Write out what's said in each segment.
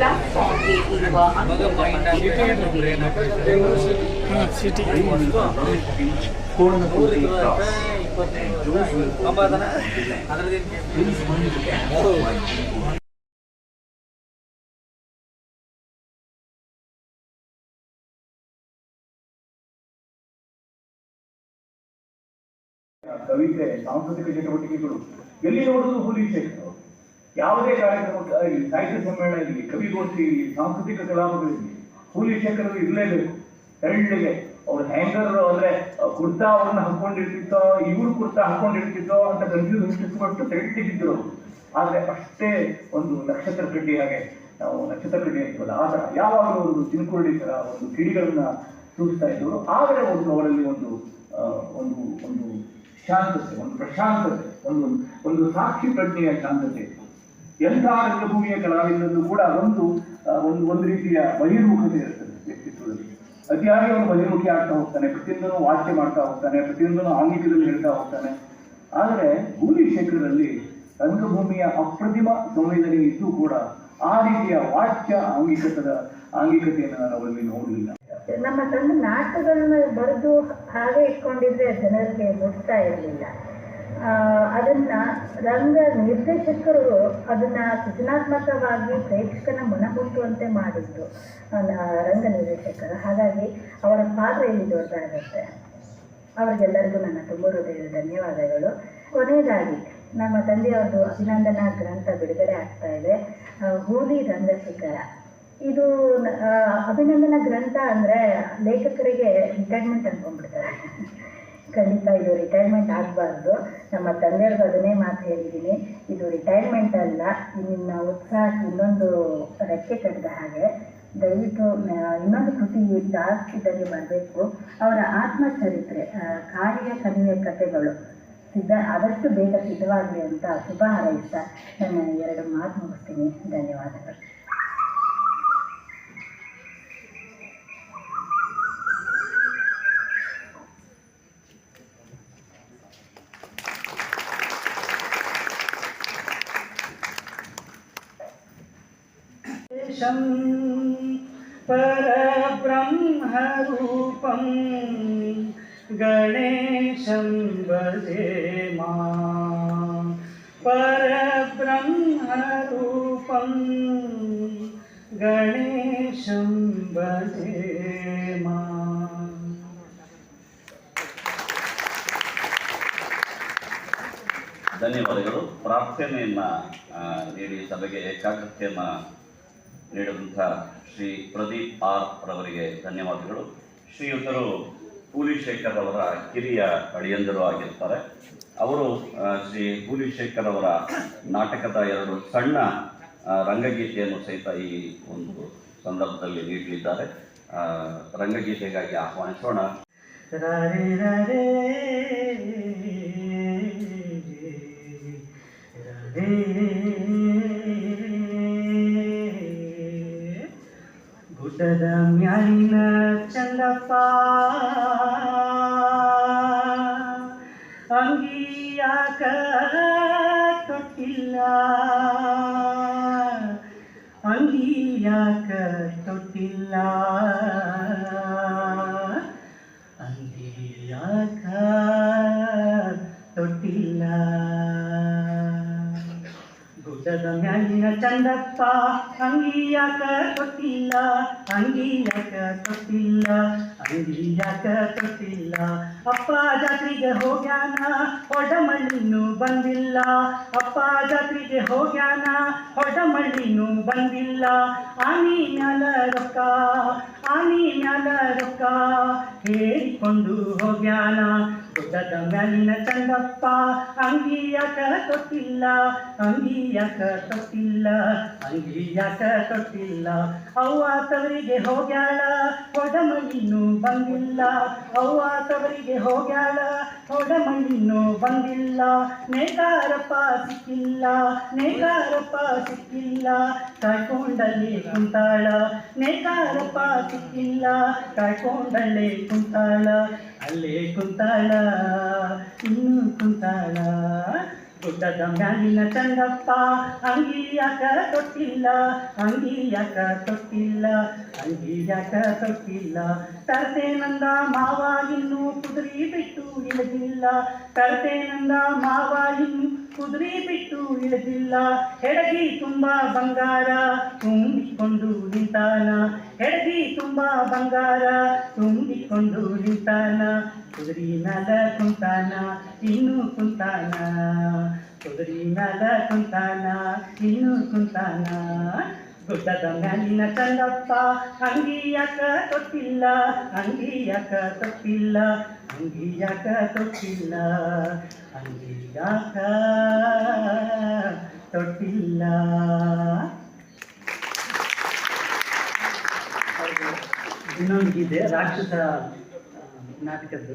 ಪ್ಲಾಟ್ಫಾರ್ಮ್ಗೆ ಇರುವ ಸಿಟಿ ಕವಿತೆ, ಸಾಂಸ್ಕೃತಿಕ ಚಟುವಟಿಕೆಗಳು ಎಲ್ಲಿ ನೋಡಿದ್ರು ಹುಲಿಶೇಖರ್. ಯಾವುದೇ ಕಾರ್ಯಕ್ರಮ, ಸಾಹಿತ್ಯ ಸಮ್ಮೇಳನ ಇರಲಿ, ಕವಿಗೋಷ್ಠಿ ಇರಲಿ, ಸಾಂಸ್ಕೃತಿಕ ಕಲಾಪಗಳಿರಲಿ, ಹುಲಿಶೇಖರ್ ಇರಲೇಬೇಕು. ತೆಳ್ಳಗೆ ಅವ್ರ ಹ್ಯಾಂಗರ್ ಅಂದ್ರೆ ಕುರ್ತಾ ಅವ್ರನ್ನ ಹಾಕೊಂಡಿರ್ತಿತ್ತೋ, ಇವ್ರು ಕುರ್ತಾ ಹಾಕೊಂಡಿರ್ತಿತ್ತೋ ಅಂತ ಕನ್ಫ್ಯೂಸ್ ಹುಟ್ಟಿಸ್ಬಿಟ್ಟು ತೆಳ್ಳಗಿದ್ರು. ಆದ್ರೆ ಅಷ್ಟೇ ಒಂದು ನಕ್ಷತ್ರ ಕಡ್ಡಿ, ಹಾಗೆ ನಾವು ನಕ್ಷತ್ರ ಕಡ್ಡಿ ಅಂತೀವಲ್ಲ, ಆ ಥರ ಯಾವಾಗಲೂ ಒಂದು ಚಿನ್ಕುರುಳಿ ಥರ ಒಂದು ಕಿಡಿಗಳನ್ನ ಸೂಚಿಸ್ತಾ ಇದ್ರು. ಆದರೆ ಅವರಲ್ಲಿ ಒಂದು ಒಂದು ಒಂದು ಶಾಂತತೆ, ಒಂದು ಪ್ರಶಾಂತತೆ, ಒಂದು ಸಾಕ್ಷಿ ಪ್ರಜ್ಞೆಯ ಶಾಂತತೆ. ಎಂಥ ರಂಗಭೂಮಿಯ ಕಲಾವಿದರಲ್ಲೂ ಕೂಡ ಒಂದು ರೀತಿಯ ಬಹಿರ್ಮುಖತೆ ಇರ್ತದೆ ವ್ಯಕ್ತಿತ್ವದಲ್ಲಿ. ಅತಿಯಾಗಿ ಅವನು ಬಹಿರ್ಮುಖಿ ಆಗ್ತಾ ಹೋಗ್ತಾನೆ, ಪ್ರತಿಯೊಂದನ್ನು ವಾಚ್ಯ ಮಾಡ್ತಾ ಹೋಗ್ತಾನೆ, ಪ್ರತಿಯೊಂದನ್ನು ಆಂಗಿಕದಲ್ಲಿ ಹೇಳ್ತಾ ಹೋಗ್ತಾನೆ. ಆದರೆ ಹುಲಿಶೇಖರಲ್ಲಿ ರಂಗಭೂಮಿಯ ಅಪ್ರತಿಮ ಸಂವೇದನೆ ಇದ್ದು ಕೂಡ ಆ ರೀತಿಯ ವಾಚ್ಯ ಆಂಗಿಕತೆಯನ್ನು ನಾನು ಅವರಲ್ಲಿ ನೋಡಲಿಲ್ಲ. ನಮ್ಮ ಸಣ್ಣ ನಾಟಕಗಳನ್ನ ಬರೆದು ಹಾಗೆ ಇಟ್ಕೊಂಡಿದ್ರೆ ಜನರಿಗೆ ಮುಟ್ತಾ ಇರಲಿಲ್ಲ. ಅದನ್ನ ರಂಗ ನಿರ್ದೇಶಕರು ಅದನ್ನ ಸೃಜನಾತ್ಮಕವಾಗಿ ಪ್ರೇಕ್ಷಕನ ಮನಮುಟ್ಟುವಂತೆ ಮಾಡಿದ್ರು ರಂಗ ನಿರ್ದೇಶಕರು. ಹಾಗಾಗಿ ಅವರ ಪಾತ್ರ ಇಲ್ಲಿ ದೊಡ್ಡದಾಗುತ್ತೆ. ಅವರಿಗೆಲ್ಲರಿಗೂ ನನ್ನ ತುಂಬ ಹೃದಯದ ಧನ್ಯವಾದಗಳು. ಕೊನೆಯದಾಗಿ ನಮ್ಮ ತಂದೆಯವ್ರದ್ದು ಅಭಿನಂದನಾ ಗ್ರಂಥ ಬಿಡುಗಡೆ ಆಗ್ತಾ ಇದೆ, ಹೂಲಿ ರಂಗಶಿಖರ. ಇದು ಅಭಿನಂದನಾ ಗ್ರಂಥ ಅಂದರೆ ಲೇಖಕರಿಗೆ ರಿಟೈರ್ಮೆಂಟ್ ಅನ್ಕೊಂಡ್ಬಿಡ್ತಾರೆ. ಖಂಡಿತ ಇದು ರಿಟೈರ್ಮೆಂಟ್ ಆಗಬಾರ್ದು. ನಮ್ಮ ತಂದೆಯವ್ರಿಗೆ ಅದನ್ನೇ ಮಾತು ಹೇಳಿದ್ದೀನಿ, ಇದು ರಿಟೈರ್ಮೆಂಟ್ ಅಲ್ಲ, ನಿನ್ನ ಉತ್ಸಾಹಕ್ಕೆ ಇನ್ನೊಂದು ರೆಕ್ಕೆ ಕಟ್ಟಿದ ಹಾಗೆ. ದಯವಿಟ್ಟು ಇನ್ನೊಂದು ಕೃತಿ ಜಾಸ್ತಿ ಬರಬೇಕು. ಅವರ ಆತ್ಮಚರಿತ್ರೆ, ಕಾರ್ಯ ಕಲಿಯ ಕಥೆಗಳು ಆದಷ್ಟು ಬೇಗ ಸಿದ್ಧವಾಗಲಿ ಅಂತ ಶುಭ ಹಾರೈಸ್ತಾ ನನ್ನ 2 ಮಾತು ಮುಗಿಸ್ತೀನಿ. ಧನ್ಯವಾದಗಳು. परब्रह्मरूपं गणेशं भजे मां, परब्रह्मरूपं गणेशं भजे मां. ಧನ್ಯವಾದಗಳು. ಪ್ರಾರ್ಥನೆಯನ್ನು ನೀಡಿ ಸಭೆಗೆ ಏಕಾಗ್ರತೆಯನ್ನು ನೀಡಿದಂಥ ಶ್ರೀ ಪ್ರದೀಪ್ ಆರ್ ರವರಿಗೆ ಧನ್ಯವಾದಗಳು. ಶ್ರೀಯುತರು ಹುಲಿಶೇಖರ್ ಅವರ ಕಿರಿಯ ಅಳಿಯಂದರು ಆಗಿರ್ತಾರೆ. ಅವರು ಶ್ರೀ ಹುಲಿಶೇಖರ್ ಅವರ ನಾಟಕದ 2 ಸಣ್ಣ ರಂಗಗೀತೆಯನ್ನು ಸಹಿತ ಈ ಒಂದು ಸಂದರ್ಭದಲ್ಲಿ ನೀಡಲಿದ್ದಾರೆ. ರಂಗಗೀತೆಗಾಗಿ ಆಹ್ವಾನಿಸೋಣ. ಗುಡ್ಡದ ಮ್ಯಾಲಿನ ಚಂದಪ್ಪ ಅಂಗಿಯಾಕ ತೊಟ್ಟಿಲ್ಲ, ಅಂಗಿಯಾಕ ತೊಟ್ಟಿಲ್ಲ, ಅಂಗಿಯಾಕ ತೊಟ್ಟಿಲ್ಲ. ಗುಡ್ಡದ ಮ್ಯಾಲಿನ ಚಂದಪ್ಪ ಅಂಗಿಯಾಕ ತೊಟ್ಟಿಲ್ಲ, ಅಂಗಿಯಾಕ ತೊಟ್ಟಿಲ್ಲ, ಅಂಗಿಯಾಕ ತೊಟ್ಟಿಲ್ಲ. ಅಪ್ಪ ಜಾತ್ರೆಗೆ ಹೋಗ್ಯಾನ ಹೊಡಮಳ್ಳಿನೂ ಬಂದಿಲ್ಲ, ಅಪ್ಪ ಜಾತ್ರೆಗೆ ಹೋಗ್ಯಾನ ಹೊಡಮಳ್ಳಿನೂ ಬಂದಿಲ್ಲ. ಆನಿ ಮ್ಯಾಲ ರೊಕ್ಕ, ಆನಿ ಮ್ಯಾಲ ರೊಕ್ಕ ಹೇಳಿಕೊಂಡು ಹೋಗ್ಯಾನ. ಗುಡ್ಡದ ಮ್ಯಾಲಿನ ಚಂದಪ್ಪ ಅಂಗಿಯಾಕ ತೊಟ್ಟಿಲ್ಲ, ಅಂಗಿಯಾಕ ತೊಟ್ಟಿಲ್ಲ, ಅಂಗಿಯಾಕ ತೊಟ್ಟಿಲ್ಲ. ಅವ್ವ ತವರಿಗೆ ಹೋಗ್ಯಾಳ ಹೊಡಮಳ್ಳಿನೂ ಬಂದಿಲ್ಲ, ಅವ್ವ ತವರಿಗೆ ಹೋಗ್ಯಾಳ ಹೊಡಮಳ್ಳಿನೂ ಬಂದಿಲ್ಲ. ನೇಕಾರಪ್ಪ ಸಿಕ್ಕಿಲ್ಲ, ನೇಕಾರಪ್ಪ ಸಿಕ್ಕಿಲ್ಲ, ಕಾಯ್ಕೊಂಡಲ್ಲಿ ಕುಂತಾಳ, ನೇಕಾರಪ್ಪ ಸಿಕ್ಕಿಲ್ಲ, ಕಾಯ್ಕೊಂಡಲ್ಲೇ ಕುಂತಾಳ, ಅಲ್ಲೇ ಕುಂತಾಳ, ಇನ್ನೂ ಕುಂತಾಳ, ಗುಡ್ಡದ ಮ್ಯಾಲಿನ ಚಂದಪ್ಪ ಅಂಗಿಯಾಕ ತೊಟ್ಟಿಲ್ಲ, ಅಂಗಿಯಾಕ ತೊಟ್ಟಿಲ್ಲ, ಅಂಗಿಯಾಕ ತೊಟ್ಟಿಲ್ಲ. ತರ್ತೇನಂದ ಮಾವ ಇನ್ನು ಕುದುರೆ ಬಿಟ್ಟು ಇಳಿದಿಲ್ಲ, ತರ್ತೇನಂದ ಮಾವ ಇನ್ನು ಕುದುರೆ ಬಿಟ್ಟು ಇಳಿದಿಲ್ಲ. ಹೆಡಗಿ ತುಂಬ ಬಂಗಾರ ತುಂಬಿಕೊಂಡು ನಿಂತಾನ, ಹೆಡಗಿ ತುಂಬ ಬಂಗಾರ ತುಂಬಿಕೊಂಡು ನಿಂತಾನ. ಕುದುರೆ ಮ್ಯಾಲ ಕುಂತಾನ ಇನ್ನು ಕುಂತಾನ, ಕುದುರೆ ಮ್ಯಾಲ ಕುಂತಾನ ಇನ್ನು ಕುಂತಾನ. ಗುಡ್ಡದ ಮ್ಯಾಲಿನ ಚಂದಪ್ಪ ಅಂಗಿಯಾಕ ತೊಟ್ಟಿಲ್ಲ, ಅಂಗಿಯಾಕ ತೊಟ್ಟಿಲ್ಲ, ಅಂಗಿಯಾಕ ತೊಟ್ಟಿಲ್ಲ, ಅಂಗಿಯಾಕ ತೊಟ್ಟಿಲ್ಲ. ಇನ್ನೊಂದಿದೆ ರಾಕ್ಷಸ ನಾಟಕದ್ದು.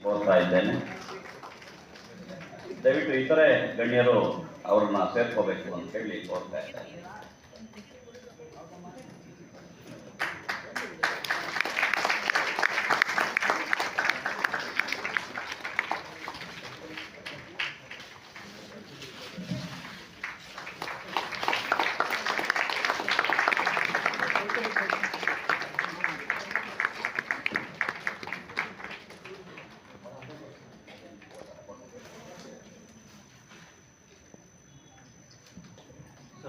ಕೋರ್ತಾ ಇದ್ದೇನೆ. ದಯವಿಟ್ಟು ಇತರೆ ಗಣ್ಯರು ಅವ್ರನ್ನ ಸೇರ್ಕೋಬೇಕು ಅಂತ ಹೇಳಿ ಕೋರ್ತಾ ಇದ್ದೇನೆ.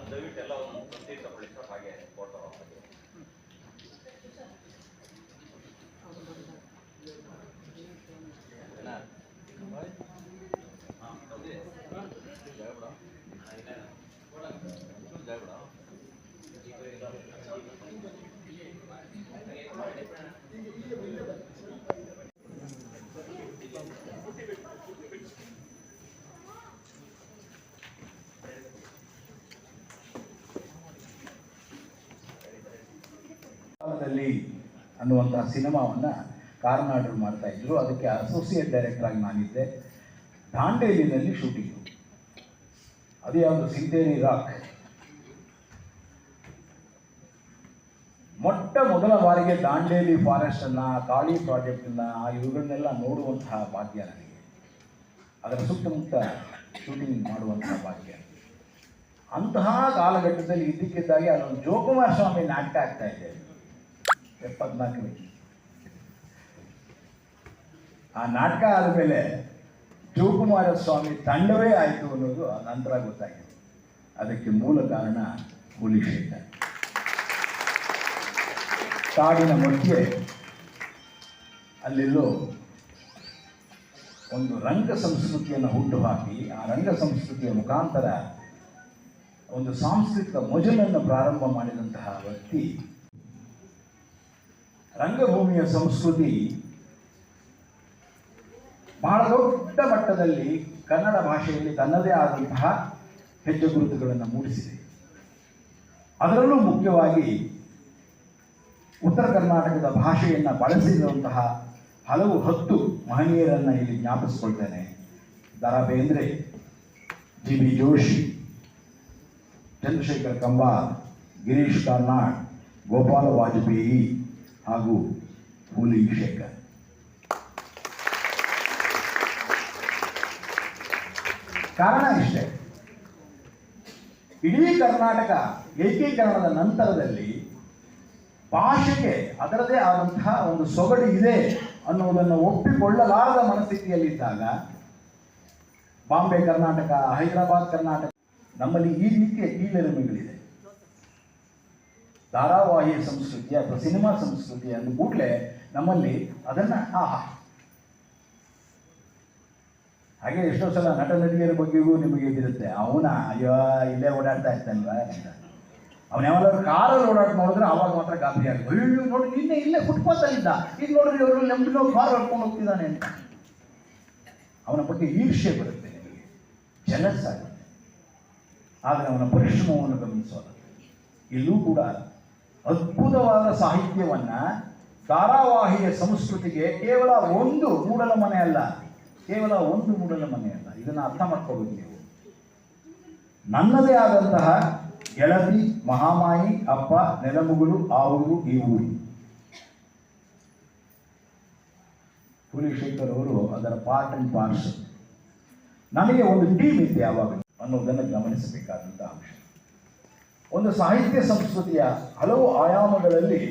ದಯವಿಟ್ಟು ಎಲ್ಲ ಒಂದು ಪ್ರತ್ಯೇಕಪಡಿಸೋ ಹಾಗೆ ಫೋಟೋ ಅನ್ನುವಂತಹ ಸಿನಿಮಾವನ್ನು ಕಾರ್ನಾಡರು ಮಾಡ್ತಾ ಇದ್ರು. ಅದಕ್ಕೆ ಅಸೋಸಿಯೇಟ್ ಡೈರೆಕ್ಟರ್ ಆಗಿ ನಾನಿದ್ದೆ. ದಾಂಡೇಲಿನಲ್ಲಿ ಶೂಟಿಂಗು. ಅದು ಯಾವುದು ಸಿಂತೇರಿ ರಾಕ್. ಮೊಟ್ಟ ಮೊದಲ ಬಾರಿಗೆ ದಾಂಡೇಲಿ ಫಾರೆಸ್ಟನ್ನು, ಕಾಳಿ ಪ್ರಾಜೆಕ್ಟನ್ನು, ಇವುಗಳನ್ನೆಲ್ಲ ನೋಡುವಂತಹ ಭಾಗ್ಯ ನನಗೆ. ಅದರ ಸುತ್ತಮುತ್ತ ಶೂಟಿಂಗ್ ಮಾಡುವಂತಹ ಭಾಗ್ಯ. ಅಂತಹ ಕಾಲಘಟ್ಟದಲ್ಲಿ ಇದ್ದಕ್ಕಿದ್ದಾಗೆ ಅಲ್ಲೊಂದು ಜೋಕುಮಾರ ಸ್ವಾಮಿ ನಾಟಕ ಆಗ್ತಾ ಇದೆ 74ರಲ್ಲಿ. ಆ ನಾಟಕ ಆದಮೇಲೆ ಜೋಕುಮಾರ ಸ್ವಾಮಿ ತಂಡವೇ ಆಯಿತು ಅನ್ನೋದು ನಂತರ ಗೊತ್ತಾಗಿದೆ. ಅದಕ್ಕೆ ಮೂಲ ಕಾರಣ ಹುಲಿಶೇಖರ್. ಕಾಡಿನ ಮಧ್ಯೆ ಅಲ್ಲೆಲ್ಲೋ ಒಂದು ರಂಗ ಸಂಸ್ಕೃತಿಯನ್ನು ಹುಟ್ಟುಹಾಕಿ ಆ ರಂಗ ಸಂಸ್ಕೃತಿಯ ಮುಖಾಂತರ ಒಂದು ಸಾಂಸ್ಕೃತಿಕ ಮೊಜಲನ್ನು ಪ್ರಾರಂಭ ಮಾಡಿದಂತಹ ವ್ಯಕ್ತಿ. ರಂಗಭೂಮಿಯ ಸಂಸ್ಕೃತಿ ಬಹಳ ದೊಡ್ಡ ಮಟ್ಟದಲ್ಲಿ ಕನ್ನಡ ಭಾಷೆಯಲ್ಲಿ ತನ್ನದೇ ಆದಂತಹ ಹೆಜ್ಜೆ ಗುರುತುಗಳನ್ನು ಮೂಡಿಸಿದೆ. ಅದರಲ್ಲೂ ಮುಖ್ಯವಾಗಿ ಉತ್ತರ ಕರ್ನಾಟಕದ ಭಾಷೆಯನ್ನು ಬಳಸಿರುವಂತಹ ಹಲವು 10 ಮಹನೀಯರನ್ನು ಇಲ್ಲಿ ಜ್ಞಾಪಿಸ್ಕೊಳ್ತೇನೆ. ದ ರಾ ಬೇಂದ್ರೆ, ಜಿ ಬಿ ಜೋಶಿ, ಚಂದ್ರಶೇಖರ್ ಕಂಬಾರ್, ಗಿರೀಶ್ ಕಾರ್ನಾಡ್, ಗೋಪಾಲ ವಾಜಪೇಯಿ ಹಾಗೂ ಹುಲಿ ಶೇಖರ್. ಕಾರಣ ಇಷ್ಟೇ, ಇಡೀ ಕರ್ನಾಟಕ ಏಕೀಕರಣದ ನಂತರದಲ್ಲಿ ಭಾಷೆಗೆ ಅದರದೇ ಆದಂತಹ ಒಂದು ಸೊಗಡು ಇದೆ ಅನ್ನುವುದನ್ನು ಒಪ್ಪಿಕೊಳ್ಳಲಾರದ ಮನಸ್ಥಿತಿಯಲ್ಲಿದ್ದಾಗ ಬಾಂಬೆ ಕರ್ನಾಟಕ, ಹೈದರಾಬಾದ್ ಕರ್ನಾಟಕ, ನಮ್ಮಲ್ಲಿ ಈ ರೀತಿಯ ಕೀಳರಿಮೆಗಳಿದೆ. ಧಾರಾವಾಹಿ ಸಂಸ್ಕೃತಿ ಅಥವಾ ಸಿನಿಮಾ ಸಂಸ್ಕೃತಿ ಅಂದ ಕೂಡಲೇ ನಮ್ಮಲ್ಲಿ ಅದನ್ನು ಹಾಗೆ ಎಷ್ಟೋ ಸಲ ನಟ ನಟಿಯರ ಬಗ್ಗೆಗೂ ನಿಮಗೆ ಇದಿರುತ್ತೆ, ಅವನ ಅಯ್ಯೋ ಇಲ್ಲೇ ಓಡಾಡ್ತಾ ಇರ್ತಾನಲ್ವ ಅಂತ. ಅವನ ಯಾವಾಗಲೂ ಕಾರಲ್ಲಿ ಓಡಾಡ್ತಾ ನೋಡಿದ್ರೆ ಆವಾಗ ಮಾತ್ರ ಗಾಬರಿ ಆಗುತ್ತೆ, ಅಯ್ಯೋ ನೋಡಿ ನಿನ್ನೆ ಇಲ್ಲೇ ಫುಟ್ಪಾತಲ್ಲಿದ್ದ, ಈಗ ನೋಡಿದ್ರೆ ಅವರು ನಮ್ಗೆ ಕಾರ್ ಹೊಡ್ಕೊಂಡು ಹೋಗ್ತಿದ್ದಾನೆ ಅಂತ ಅವನ ಬಗ್ಗೆ ಈರ್ಷ್ಯೆ ಬರುತ್ತೆ, ನಿಮಗೆ ಜಲಸ್ ಆಗುತ್ತೆ. ಆದರೆ ಅವನ ಪರಿಶ್ರಮವನ್ನು ಗಮನಿಸೋಲ್ಲ. ಇಲ್ಲೂ ಕೂಡ ಅದ್ಭುತವಾದ ಸಾಹಿತ್ಯವನ್ನು ಧಾರಾವಾಹಿಯ ಸಂಸ್ಕೃತಿಗೆ ಕೇವಲ ಒಂದು ಮೂಡಲಮನೆ ಅಲ್ಲ, ಇದನ್ನು ಅರ್ಥ ಮಾಡ್ಕೋಬೇಕು ನೀವು. ನನ್ನದೇ ಆದಂತಹ ಗೆಳತಿ, ಮಹಾಮಾಯಿ, ಅಪ್ಪ, ನೆಲಮುಗುಲು, ಆ ಊರು, ಈ ಊರು. ಹುಲಿ ಶೇಖರ್ ಅವರು ಅದರ ಪಾರ್ಟ್ ಅಂಡ್ ಪಾರ್ಸಲ್. ನನಗೆ ಒಂದು ಟೀಮ್ ಇತ್ತು ಯಾವಾಗ ಅನ್ನೋದನ್ನು ಗಮನಿಸಬೇಕಾದಂಥ ಅಂಶ. ಒಂದು ಸಾಹಿತ್ಯ ಸಂಸ್ಕೃತಿಯ ಹಲವು ಆಯಾಮಗಳಲ್ಲಿ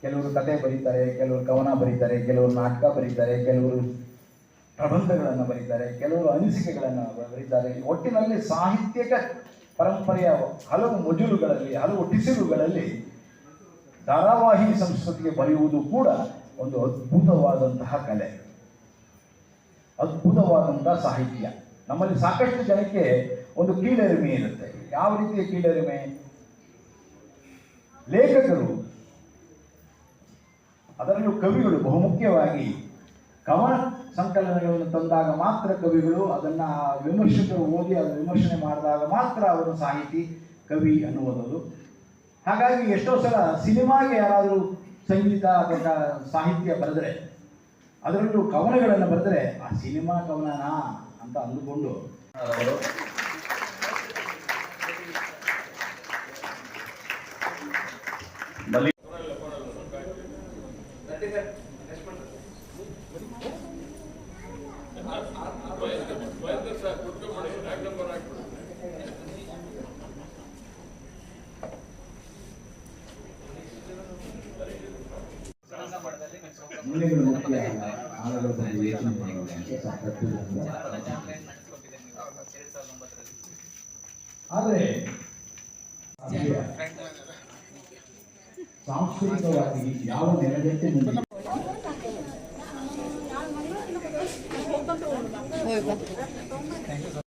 ಕೆಲವರು ಕತೆ ಬರೀತಾರೆ, ಕೆಲವರು ಕವನ ಬರೀತಾರೆ, ಕೆಲವರು ನಾಟಕ ಬರೀತಾರೆ, ಕೆಲವರು ಪ್ರಬಂಧಗಳನ್ನು ಬರೀತಾರೆ, ಕೆಲವರು ಅನಿಸಿಕೆಗಳನ್ನು ಬರೀತಾರೆ. ಒಟ್ಟಿನಲ್ಲಿ ಸಾಹಿತ್ಯಿಕ ಪರಂಪರೆಯ ಹಲವು ಮಜುಲುಗಳಲ್ಲಿ, ಹಲವು ಟಿಸಿಲುಗಳಲ್ಲಿ ಧಾರಾವಾಹಿ ಸಂಸ್ಕೃತಿಗೆ ಬರೆಯುವುದು ಕೂಡ ಒಂದು ಅದ್ಭುತವಾದಂತಹ ಕಲೆ, ಅದ್ಭುತವಾದಂತಹ ಸಾಹಿತ್ಯ. ನಮ್ಮಲ್ಲಿ ಸಾಕಷ್ಟು ಜನಕ್ಕೆ ಒಂದು ಕೀಳರಿಮೆ ಇರುತ್ತೆ. ಯಾವ ರೀತಿಯ ಕೀಳರಿಮೆ? ಲೇಖಕರು, ಅದರಲ್ಲೂ ಕವಿಗಳು ಬಹುಮುಖ್ಯವಾಗಿ ಕವನ ಸಂಕಲನಗಳನ್ನು ತಂದಾಗ ಮಾತ್ರ ಕವಿಗಳು ಅದನ್ನು ವಿಮರ್ಶಕರು ಓದಿ ಅದು ವಿಮರ್ಶನೆ ಮಾಡಿದಾಗ ಮಾತ್ರ ಅವರು ಸಾಹಿತಿ, ಕವಿ ಅನ್ನುವುದು. ಹಾಗಾಗಿ ಎಷ್ಟೋ ಸಲ ಸಿನಿಮಾಗೆ ಯಾರಾದರೂ ಸಂಗೀತ ಅಥವಾ ಸಾಹಿತ್ಯ ಬರೆದರೆ, ಅದರಲ್ಲೂ ಕವನಗಳನ್ನು ಬರೆದರೆ ಆ ಸಿನಿಮಾ ಕವನನಾ ಅಂತ ಅಂದುಕೊಂಡು ಅವರು ಮೂಲೆಗಳು ಮುಖ್ಯ ಆಳಗಳ ಬಗ್ಗೆ ಯೋಚನೆ ಮಾಡುವಂತೆ ಆದರೆ ಸಾಂಸ್ಕೃತಿಕವಾಗಿ ಯಾವ ನೆಲೆಗಟ್ಟೆ